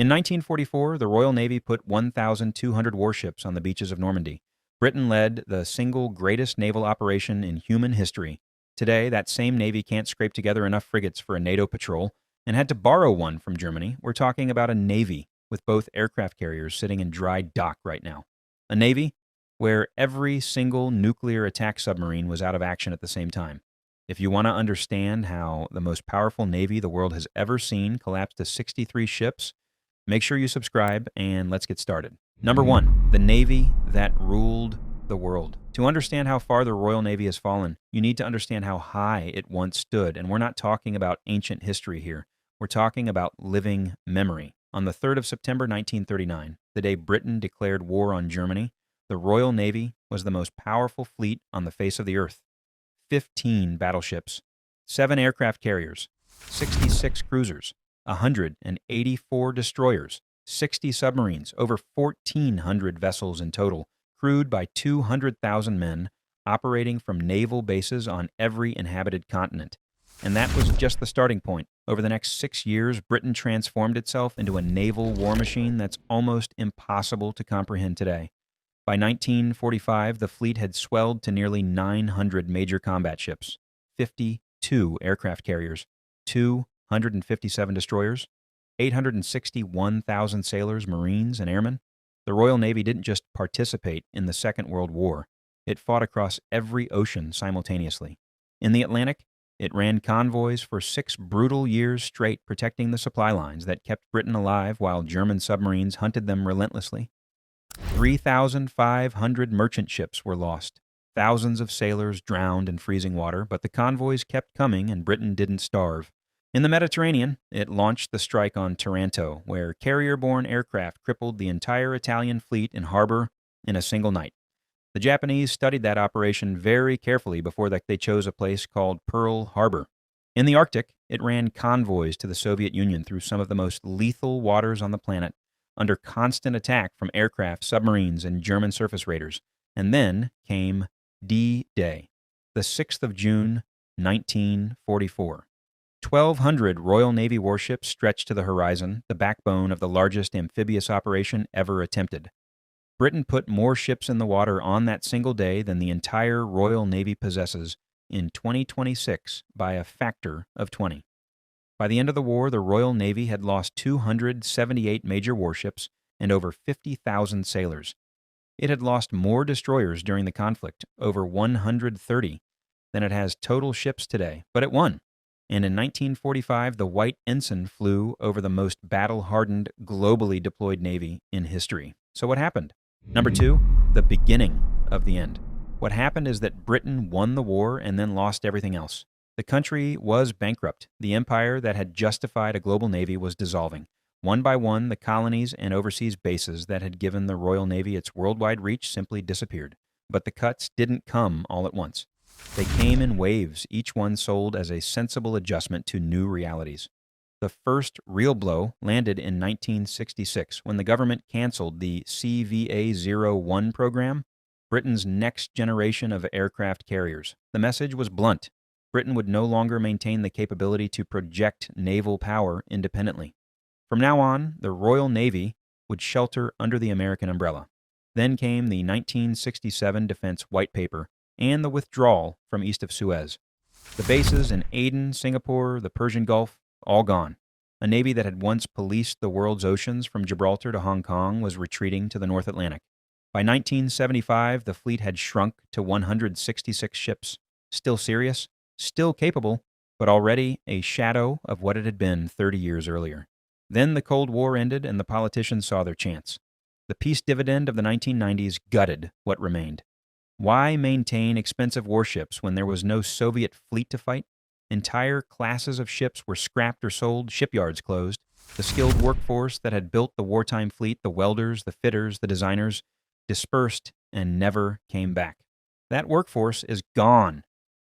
In 1944, the Royal Navy put 1,200 warships on the beaches of Normandy. Britain led the single greatest naval operation in human history. Today, that same Navy can't scrape together enough frigates for a NATO patrol and had to borrow one from Germany. We're talking about a Navy with both aircraft carriers sitting in dry dock right now. A Navy where every single nuclear attack submarine was out of action at the same time. If you want to understand how the most powerful Navy the world has ever seen collapsed to 63 ships, make sure you subscribe and let's get started. Number 1, the Navy that ruled the world. To understand how far the Royal Navy has fallen, you need to understand how high it once stood. And we're not talking about ancient history here. We're talking about living memory. On the 3rd of September 1939, the day Britain declared war on Germany, the Royal Navy was the most powerful fleet on the face of the earth. 15 battleships, 7 aircraft carriers, 66 cruisers, 184 destroyers, 60 submarines, over 1,400 vessels in total, crewed by 200,000 men, operating from naval bases on every inhabited continent. And that was just the starting point. Over the next 6 years, Britain transformed itself into a naval war machine that's almost impossible to comprehend today. By 1945, the fleet had swelled to nearly 900 major combat ships, 52 aircraft carriers, 257 destroyers, 861,000 sailors, Marines, and airmen. The Royal Navy didn't just participate in the Second World War. It fought across every ocean simultaneously. In the Atlantic, it ran convoys for 6 brutal years straight, protecting the supply lines that kept Britain alive while German submarines hunted them relentlessly. 3,500 merchant ships were lost. Thousands of sailors drowned in freezing water, but the convoys kept coming and Britain didn't starve. In the Mediterranean, it launched the strike on Taranto, where carrier-borne aircraft crippled the entire Italian fleet in harbor in a single night. The Japanese studied that operation very carefully before they chose a place called Pearl Harbor. In the Arctic, it ran convoys to the Soviet Union through some of the most lethal waters on the planet, under constant attack from aircraft, submarines, and German surface raiders. And then came D-Day, the 6th of June, 1944. 1,200 Royal Navy warships stretched to the horizon, the backbone of the largest amphibious operation ever attempted. Britain put more ships in the water on that single day than the entire Royal Navy possesses in 2026 by a factor of 20. By the end of the war, the Royal Navy had lost 278 major warships and over 50,000 sailors. It had lost more destroyers during the conflict, over 130, than it has total ships today, but it won. And in 1945, the White Ensign flew over the most battle-hardened, globally deployed Navy in history. So what happened? Number 2, the beginning of the end. What happened is that Britain won the war and then lost everything else. The country was bankrupt. The empire that had justified a global navy was dissolving. One by one, the colonies and overseas bases that had given the Royal Navy its worldwide reach simply disappeared. But the cuts didn't come all at once. They came in waves, each one sold as a sensible adjustment to new realities. The first real blow landed in 1966 when the government canceled the CVA-01 program, Britain's next generation of aircraft carriers. The message was blunt. Britain would no longer maintain the capability to project naval power independently. From now on, the Royal Navy would shelter under the American umbrella. Then came the 1967 Defense White Paper and the withdrawal from east of Suez. The bases in Aden, Singapore, the Persian Gulf, all gone. A navy that had once policed the world's oceans from Gibraltar to Hong Kong was retreating to the North Atlantic. By 1975, the fleet had shrunk to 166 ships. Still serious, still capable, but already a shadow of what it had been 30 years earlier. Then the Cold War ended and the politicians saw their chance. The peace dividend of the 1990s gutted what remained. Why maintain expensive warships when there was no Soviet fleet to fight? Entire classes of ships were scrapped or sold, shipyards closed. The skilled workforce that had built the wartime fleet, the welders, the fitters, the designers, dispersed and never came back. That workforce is gone,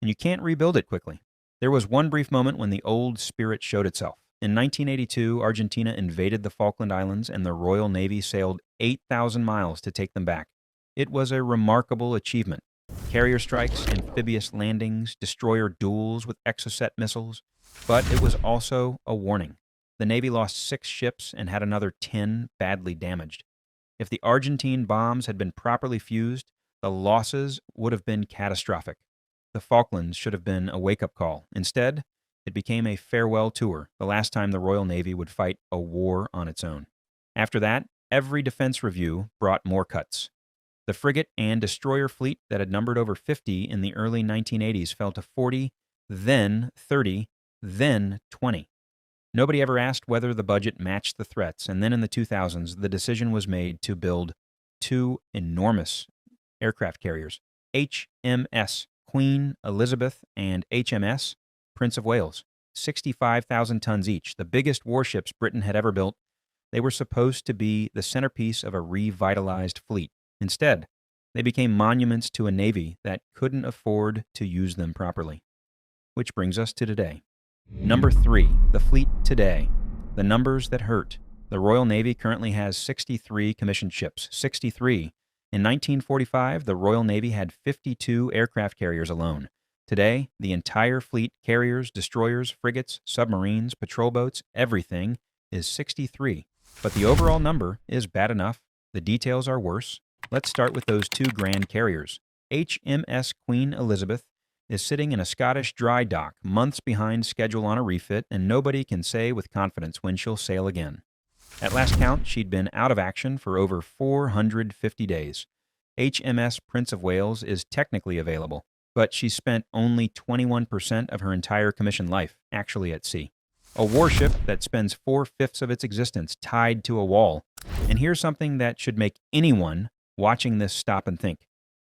and you can't rebuild it quickly. There was one brief moment when the old spirit showed itself. In 1982, Argentina invaded the Falkland Islands, and the Royal Navy sailed 8,000 miles to take them back. It was a remarkable achievement. Carrier strikes, amphibious landings, destroyer duels with Exocet missiles. But it was also a warning. the Navy lost 6 ships and had another 10 badly damaged. If the Argentine bombs had been properly fused, the losses would have been catastrophic. The Falklands should have been a wake-up call. Instead, it became a farewell tour, the last time the Royal Navy would fight a war on its own. After that, every defense review brought more cuts. The frigate and destroyer fleet that had numbered over 50 in the early 1980s fell to 40, then 30, then 20. Nobody ever asked whether the budget matched the threats, and then in the 2000s, the decision was made to build 2 enormous aircraft carriers, HMS Queen Elizabeth and HMS Prince of Wales, 65,000 tons each, the biggest warships Britain had ever built. They were supposed to be the centerpiece of a revitalized fleet. Instead, they became monuments to a navy that couldn't afford to use them properly. Which brings us to today. Number 3, the fleet today. The numbers that hurt. The Royal Navy currently has 63 commissioned ships. 63. In 1945, the Royal Navy had 52 aircraft carriers alone. Today, the entire fleet, carriers, destroyers, frigates, submarines, patrol boats, everything, is 63. But the overall number is bad enough. The details are worse. Let's start with those 2 grand carriers. HMS Queen Elizabeth is sitting in a Scottish dry dock, months behind schedule on a refit, and nobody can say with confidence when she'll sail again. At last count, she'd been out of action for over 450 days. HMS Prince of Wales is technically available, but she spent only 21% of her entire commission life actually at sea. A warship that spends 4/5 of its existence tied to a wall. And here's something that should make anyone watching this stop and think.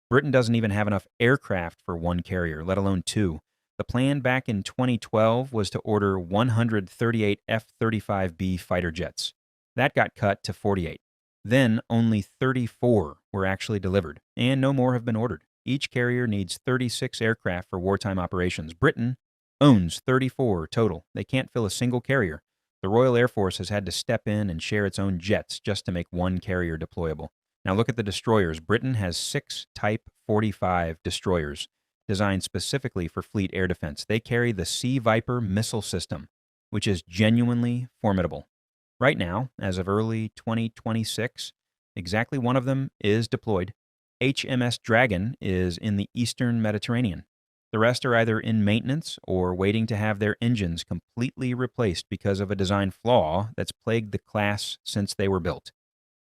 Britain doesn't even have enough aircraft for 1 carrier, let alone 2. The plan back in 2012 was to order 138 F-35B fighter jets. That got cut to 48. Then only 34 were actually delivered, and no more have been ordered. Each carrier needs 36 aircraft for wartime operations. Britain owns 34 total. They can't fill a single carrier. The Royal Air Force has had to step in and share its own jets just to make 1 carrier deployable. Now look at the destroyers. Britain has 6 Type 45 destroyers designed specifically for fleet air defense. They carry the Sea Viper missile system, which is genuinely formidable. Right now, as of early 2026, exactly 1 of them is deployed. HMS Dragon is in the eastern Mediterranean. The rest are either in maintenance or waiting to have their engines completely replaced because of a design flaw that's plagued the class since they were built.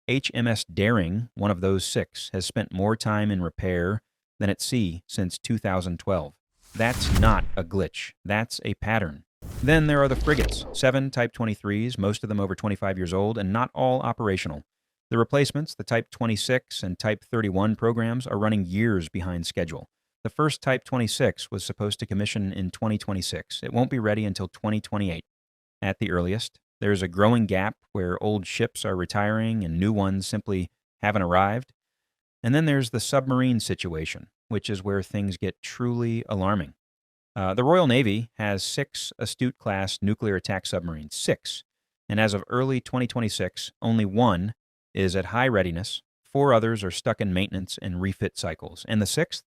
HMS Daring, one of those 6, has spent more time in repair than at sea since 2012. That's not a glitch. That's a pattern. Then there are the frigates, 7 Type 23s, most of them over 25 years old, and not all operational. The replacements, the Type 26 and Type 31 programs, are running years behind schedule. The first Type 26 was supposed to commission in 2026. It won't be ready until 2028 at the earliest. There's a growing gap where old ships are retiring and new ones simply haven't arrived. And then there's the submarine situation, which is where things get truly alarming. The Royal Navy has 6 Astute-class nuclear attack submarines, 6. And as of early 2026, only 1 is at high readiness. 4 others are stuck in maintenance and refit cycles. And the 6th?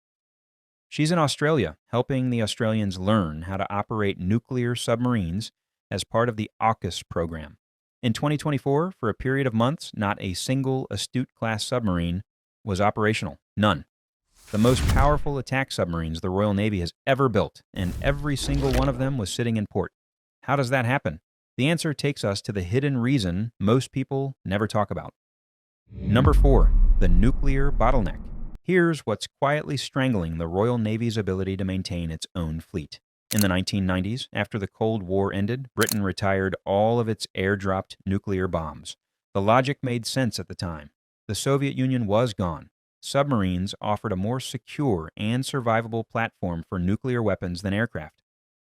She's in Australia, helping the Australians learn how to operate nuclear submarines as part of the AUKUS program. In 2024, for a period of months, not a single Astute-class submarine was operational. None. The most powerful attack submarines the Royal Navy has ever built, and every single one of them was sitting in port. How does that happen? The answer takes us to the hidden reason most people never talk about. Number 4, the nuclear bottleneck. Here's what's quietly strangling the Royal Navy's ability to maintain its own fleet. In the 1990s, after the Cold War ended, Britain retired all of its airdropped nuclear bombs. The logic made sense at the time. The Soviet Union was gone. Submarines offered a more secure and survivable platform for nuclear weapons than aircraft.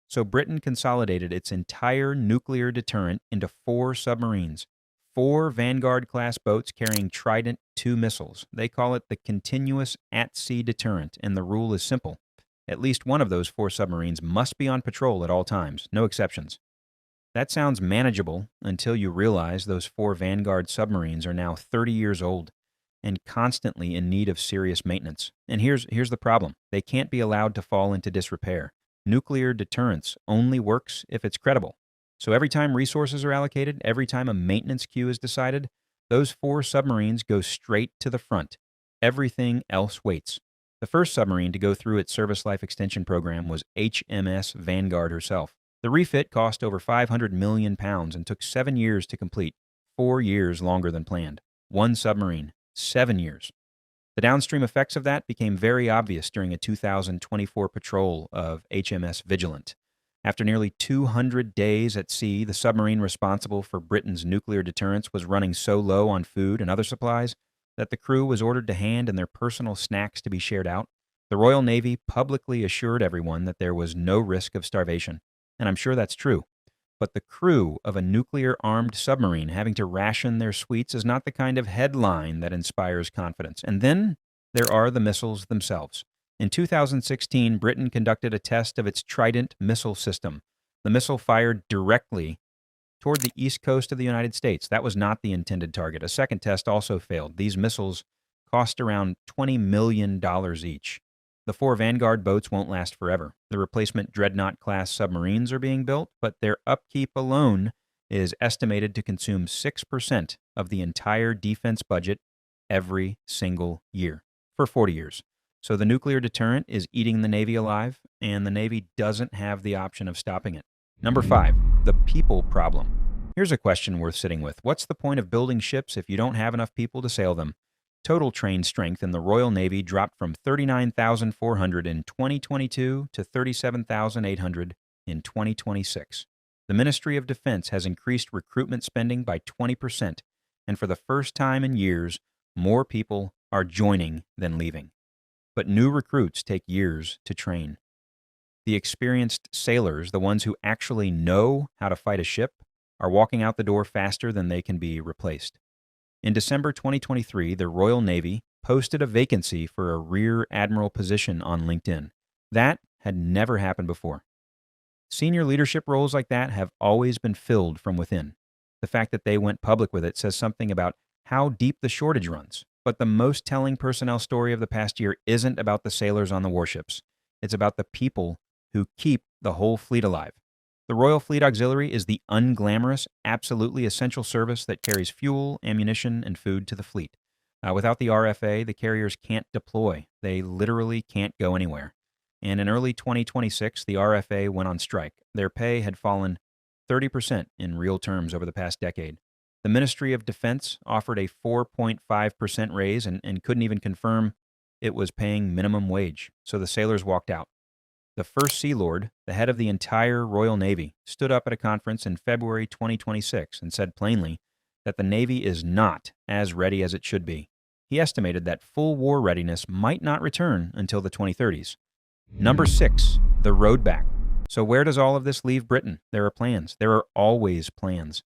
So Britain consolidated its entire nuclear deterrent into 4 submarines, 4 Vanguard-class boats carrying Trident II missiles. They call it the Continuous At-Sea Deterrent, and the rule is simple. At least one of those 4 submarines must be on patrol at all times, no exceptions. That sounds manageable until you realize those 4 Vanguard submarines are now 30 years old and constantly in need of serious maintenance. And here's the problem. They can't be allowed to fall into disrepair. Nuclear deterrence only works if it's credible. So every time resources are allocated, every time a maintenance queue is decided, those 4 submarines go straight to the front. Everything else waits. The first submarine to go through its service life extension program was HMS Vanguard herself. The refit cost over £500 million and took 7 years to complete, 4 years longer than planned. One submarine, 7 years. The downstream effects of that became very obvious during a 2024 patrol of HMS Vigilant. After nearly 200 days at sea, the submarine responsible for Britain's nuclear deterrence was running so low on food and other supplies that the crew was ordered to hand in their personal snacks to be shared out. The Royal Navy publicly assured everyone that there was no risk of starvation, and I'm sure that's true. But the crew of a nuclear-armed submarine having to ration their sweets is not the kind of headline that inspires confidence. And then there are the missiles themselves. In 2016, Britain conducted a test of its Trident missile system. The missile fired directly toward the east coast of the United States. That was not the intended target. A second test also failed. These missiles cost around $20 million each. The 4 Vanguard boats won't last forever. The replacement Dreadnought-class submarines are being built, but their upkeep alone is estimated to consume 6% of the entire defense budget every single year for 40 years. So the nuclear deterrent is eating the Navy alive, and the Navy doesn't have the option of stopping it. Number 5, the people problem. Here's a question worth sitting with. What's the point of building ships if you don't have enough people to sail them? Total trained strength in the Royal Navy dropped from 39,400 in 2022 to 37,800 in 2026. The Ministry of Defense has increased recruitment spending by 20%, and for the first time in years, more people are joining than leaving. But new recruits take years to train. The experienced sailors, the ones who actually know how to fight a ship, are walking out the door faster than they can be replaced. In December 2023, the Royal Navy posted a vacancy for a rear admiral position on LinkedIn. That had never happened before. Senior leadership roles like that have always been filled from within. The fact that they went public with it says something about how deep the shortage runs. But the most telling personnel story of the past year isn't about the sailors on the warships. It's about the people who keep the whole fleet alive. The Royal Fleet Auxiliary is the unglamorous, absolutely essential service that carries fuel, ammunition, and food to the fleet. Without the RFA, the carriers can't deploy. They literally can't go anywhere. And in early 2026, the RFA went on strike. Their pay had fallen 30% in real terms over the past decade. The Ministry of Defense offered a 4.5% raise and couldn't even confirm it was paying minimum wage, so the sailors walked out. The First Sea Lord, the head of the entire Royal Navy, stood up at a conference in February 2026 and said plainly that the Navy is not as ready as it should be. He estimated that full war readiness might not return until the 2030s. Number 6, the road back. So where does all of this leave Britain? There are plans. There are always plans.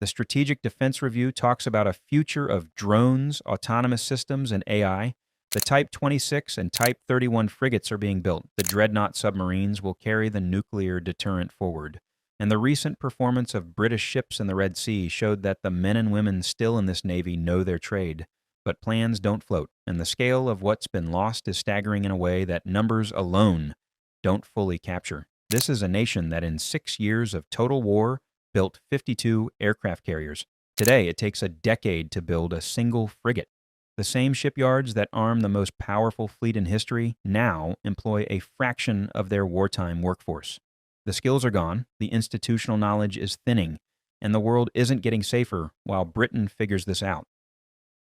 The Strategic Defense Review talks about a future of drones, autonomous systems, and AI. The Type 26 and Type 31 frigates are being built. The Dreadnought submarines will carry the nuclear deterrent forward. And the recent performance of British ships in the Red Sea showed that the men and women still in this Navy know their trade. But plans don't float, and the scale of what's been lost is staggering in a way that numbers alone don't fully capture. This is a nation that in 6 years of total war built 52 aircraft carriers. Today, it takes a decade to build a single frigate. The same shipyards that arm the most powerful fleet in history now employ a fraction of their wartime workforce. The skills are gone, the institutional knowledge is thinning, and the world isn't getting safer while Britain figures this out.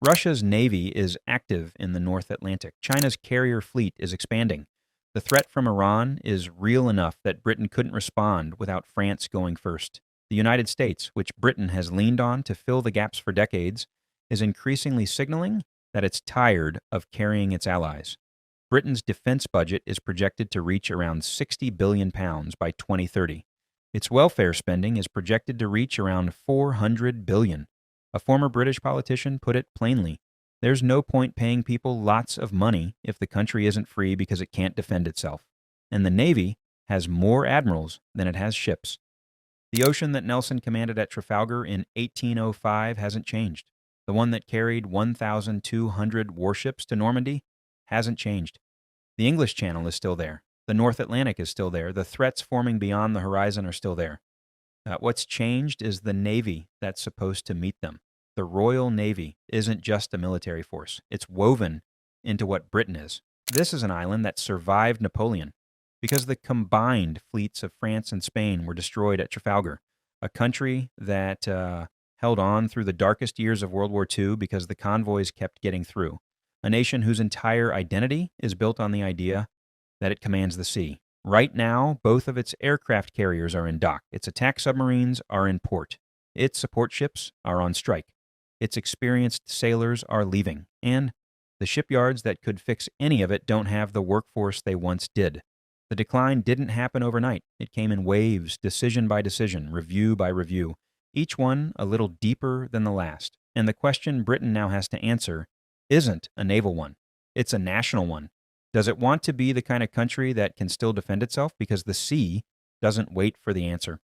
Russia's navy is active in the North Atlantic. China's carrier fleet is expanding. The threat from Iran is real enough that Britain couldn't respond without France going first. The United States, which Britain has leaned on to fill the gaps for decades, is increasingly signaling that it's tired of carrying its allies. Britain's defense budget is projected to reach around £60 billion by 2030. Its welfare spending is projected to reach around $400 billion. A former British politician put it plainly, there's no point paying people lots of money if the country isn't free because it can't defend itself. And the Navy has more admirals than it has ships. The ocean that Nelson commanded at Trafalgar in 1805 hasn't changed. The one that carried 1,200 warships to Normandy hasn't changed. The English Channel is still there. The North Atlantic is still there. The threats forming beyond the horizon are still there. What's changed is the Navy that's supposed to meet them. The Royal Navy isn't just a military force, it's woven into what Britain is. This is an island that survived Napoleon because the combined fleets of France and Spain were destroyed at Trafalgar, a country that held on through the darkest years of World War II because the convoys kept getting through, a nation whose entire identity is built on the idea that it commands the sea. Right now, both of its aircraft carriers are in dock. Its attack submarines are in port. Its support ships are on strike. Its experienced sailors are leaving. And the shipyards that could fix any of it don't have the workforce they once did. The decline didn't happen overnight. It came in waves, decision by decision, review by review, each one a little deeper than the last. And the question Britain now has to answer isn't a naval one. It's a national one. Does it want to be the kind of country that can still defend itself? Because the sea doesn't wait for the answer.